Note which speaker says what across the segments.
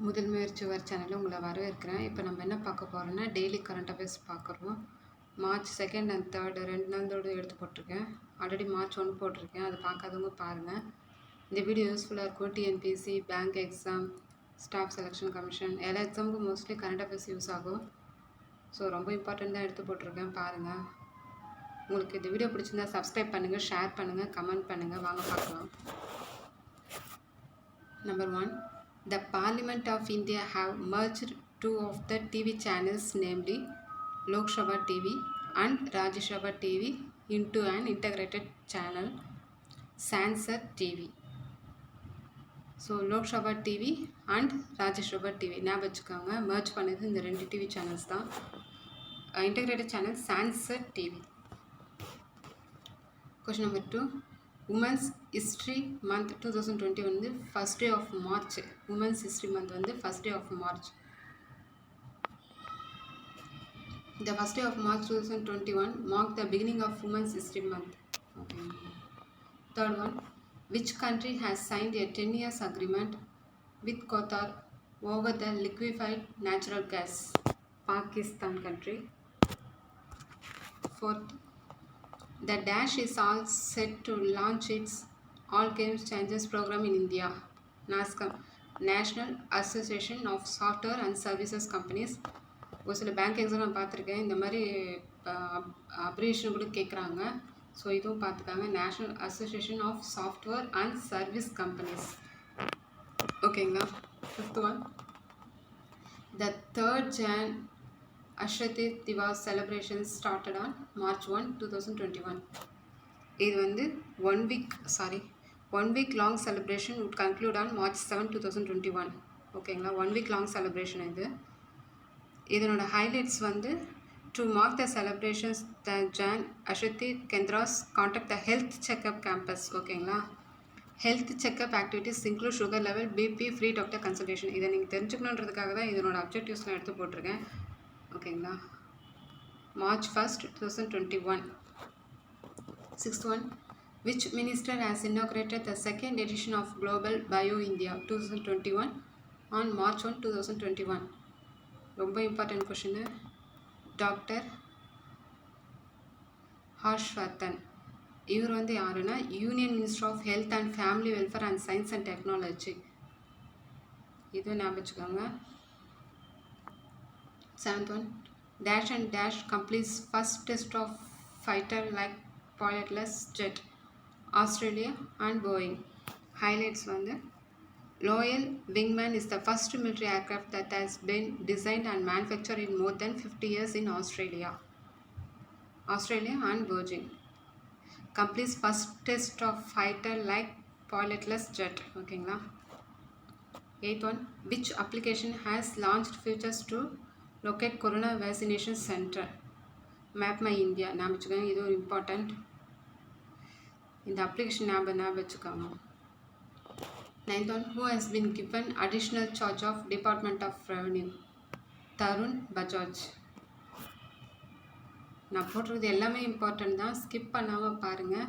Speaker 1: முதல் முயற்சி வர் சேனலில் உங்களை வரவேற்கிறேன். இப்போ நம்ம என்ன பார்க்க போகிறோம்னா டெய்லி கரண்ட் அஃபேர்ஸ் பார்க்குறோம். மார்ச் 2 அண்ட் 3 2 நாளோடு எடுத்து போட்டிருக்கேன். ஆல்ரெடி மார்ச் 1 போட்டிருக்கேன். அதை பார்க்காதவங்க பாருங்கள். இந்த வீடியோ யூஸ்ஃபுல்லாக இருக்கும். TNPSC, bank exam, staff selection commission எல்லா எக்ஸாமுக்கும் மோஸ்ட்லி கரண்ட் அஃபேர்ஸ் யூஸ் ஆகும். ஸோ ரொம்ப இம்பார்ட்டண்ட் தான் எடுத்து போட்டிருக்கேன், பாருங்கள். உங்களுக்கு இந்த வீடியோ பிடிச்சிருந்தா சப்ஸ்கிரைப் பண்ணுங்கள், ஷேர் பண்ணுங்கள், கமெண்ட் பண்ணுங்கள். வாங்க பார்க்கலாம். Number 1. The Parliament of India have merged two of the TV channels, namely Lok Sabha TV and Rajya Sabha TV, into an integrated channel, Sansar TV. So Lok Sabha TV and Rajya Sabha TV ஞாபகம் வச்சுக்கோங்க. merge பண்ணது இந்த ரெண்டு TV channels தான். integrated channel Sansar TV. Question number 2. Women's History Month 2020 வந்து first day of March. Women's History Month வந்து first day of March. The first day of March 2021 marked the beginning of Women's History Month. Okay. Third one. Which country has signed a 10 years agreement with Qatar over the liquefied natural gas? Pakistan country. Fourth. The Dash is all set to launch its All Games Changers program in India. NASCOM, National Association of Software and Services Companies. ஒரு சில bank exam நான் பார்த்துருக்கேன், இந்த மாதிரி abbreviation கூட கேட்குறாங்க. So இதுவும் பார்த்துக்காங்க. National association of software and service companies. ஓகேங்களா. Fifth one. The 3rd Jan Ashwati Diwas celebration started on March 1, 2021. இது வந்து one week long celebration would conclude on March 7, 2021. ஓகேங்களா. 1 week long celebration இது. இதனோட ஹைலைட்ஸ் வந்து to mark the celebrations the Jan Ashwati Kendras conduct the health checkup campus. ஓகேங்களா. Health checkup activities include sugar level, BP, free doctor consultation. இதை நீங்கள் தெரிஞ்சுக்கணுன்றதுக்காக தான் இதனோட objectives நான் எடுத்து போட்டிருக்கேன். ஓகேங்களா. March 1st, 2021. Sixth one. Which minister has inaugurated the second edition of Global Bio India 2021 on March 1, 2021? ரொம்ப இம்பார்ட்டன்ட் கொஷின். டாக்டர் ஹர்ஷ்வர்தன். இவர் வந்து யாருன்னா union minister of health and family welfare and science and technology. இதுவும் ஞாபகம் வச்சுக்கோங்க. Seventh one. Dash and Dash completes first test of fighter like pilotless jet, Australia and Boeing. Highlights வந்து Loyal Wingman is the first military aircraft that has been designed and manufactured in more than 50 years in Australia and Boeing. Completes first test of fighter like pilotless jet. ஓகேங்களா. Eighth one. Which application has launched features to locate corona vaccination center? Map My India. ஞாபகம் வச்சுக்கோங்க. இது ஒரு important. இந்த application ஞாபகம் வச்சுக்கோங்க. Ninth one. Who has been given additional charge of Department of Revenue? Tarun Bajaj. நான் போட்டிருக்கிறது எல்லாமே இம்பார்ட்டன்ட் தான், ஸ்கிப் பண்ணாமல் பாருங்கள்.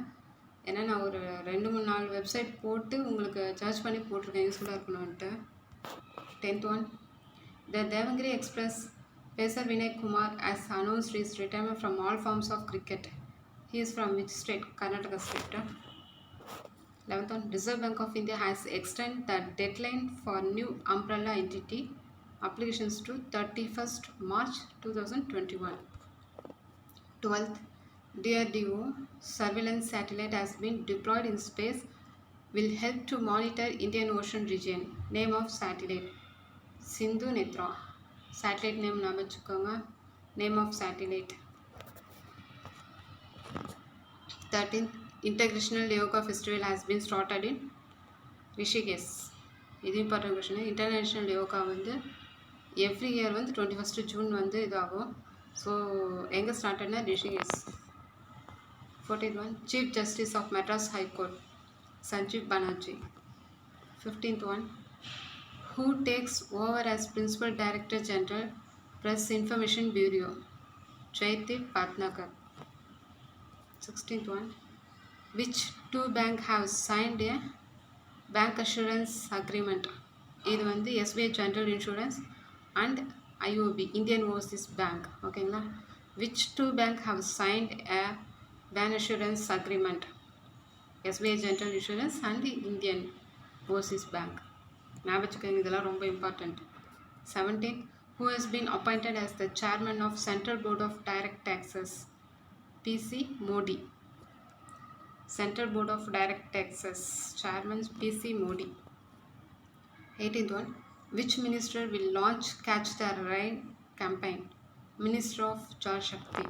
Speaker 1: ஏன்னா நான் ஒரு 2-3-4 வெப்சைட் போட்டு உங்களுக்கு சர்ச் பண்ணி போட்டிருக்கேன், யூஸ்ஃபுல்லாக இருக்கணும்ன்ட்டு. 10th one. The Devangiri Express Pesar Vinay Kumar has announced his retirement from all forms of cricket. He is from which state? Karnataka state. 11th one. Reserve Bank of India has extended the deadline for new umbrella entity applications to 31st March 2021. 12th. DRDO surveillance satellite has been deployed in space, will help to monitor Indian Ocean region. Name of satellite? Sindhu Netra. Satellite name ஞாபகம் வச்சுக்கோங்க. Name of satellite. 13th. International Yoga Festival has been started in Rishikesh. இது important question. International yoga வந்து every year வந்து 21st June வந்து இதாகும். So எங்கே ஸ்டார்ட்னா Rishikesh. 14th one. Chief Justice of Madras High Court Sanjeev Banerjee. 15th one. Who takes over as Principal Director General Press Information Bureau? Jaideep Bhatnagar. 16th one. Which two banks have signed a bank assurance agreement? இது வந்து SBI general insurance and IOB Indian Overseas Bank. ஓகேங்களா. Which two bank have signed a bank assurance agreement? SBI general insurance and Indian Overseas Bank. ஞாபகம் வச்சுக்கோங்க, இதெல்லாம் ரொம்ப important. 17. Who has been appointed as the chairman of Central Board of Direct Taxes? PC Modi. Central Board of Direct Taxes chairman PC Modi. 18th one. Which minister will launch Catch the Rain campaign? Minister of Jal Shakti.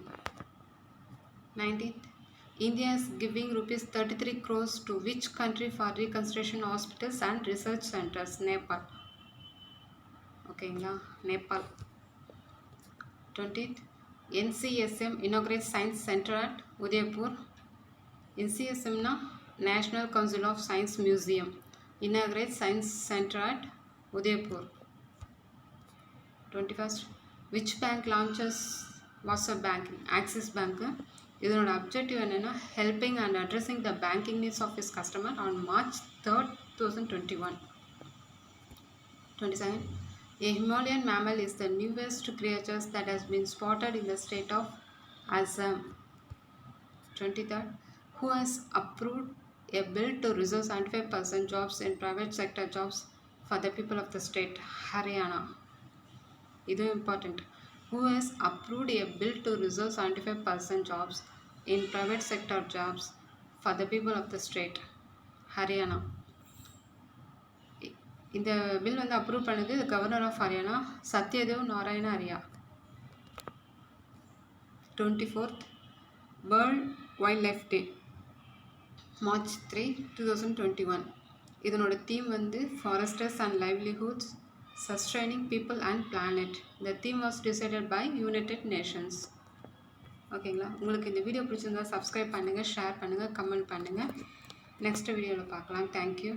Speaker 1: 19th. India is giving rupees 33 crores to which country for reconstruction hospitals and research centers? Nepal. ஓகேங்களா, Nepal. 20th. NCSM inaugurates Science Center at Udaipur. NCSMனா National Council of Science Museum inaugurates Science Center at Udaipur. 21st. Which bank launches WhatsApp banking? Axis Bank. இதனோட objective என்னென்னா helping and addressing the banking needs of is customer on March 3rd, 2021. 27. A Himalayan mammal is the newest creature that has been spotted in the state of Assam. 23rd. Who has approved a bill to reserve 75% jobs in private sector jobs for the people of the state? Haryana. இது important. Who has approved a bill to reserve 75% jobs in private sector jobs for the people of the state? Haryana. இந்த bill வந்து approve பண்ணது governor of Haryana Satyadev Narayan Arya. 24th. World wildlife day March 3, 2021. இதனோட theme வந்து foresters and livelihoods sustaining people and planet. இந்த theme was decided by United Nations. ஓகேங்களா. உங்களுக்கு இந்த video பிடிச்சிருந்தா சப்ஸ்கிரைப் பண்ணுங்கள், ஷேர் பண்ணுங்கள், கமெண்ட் பண்ணுங்கள். நெக்ஸ்ட் வீடியோவில் பார்க்கலாம். தேங்க்யூ.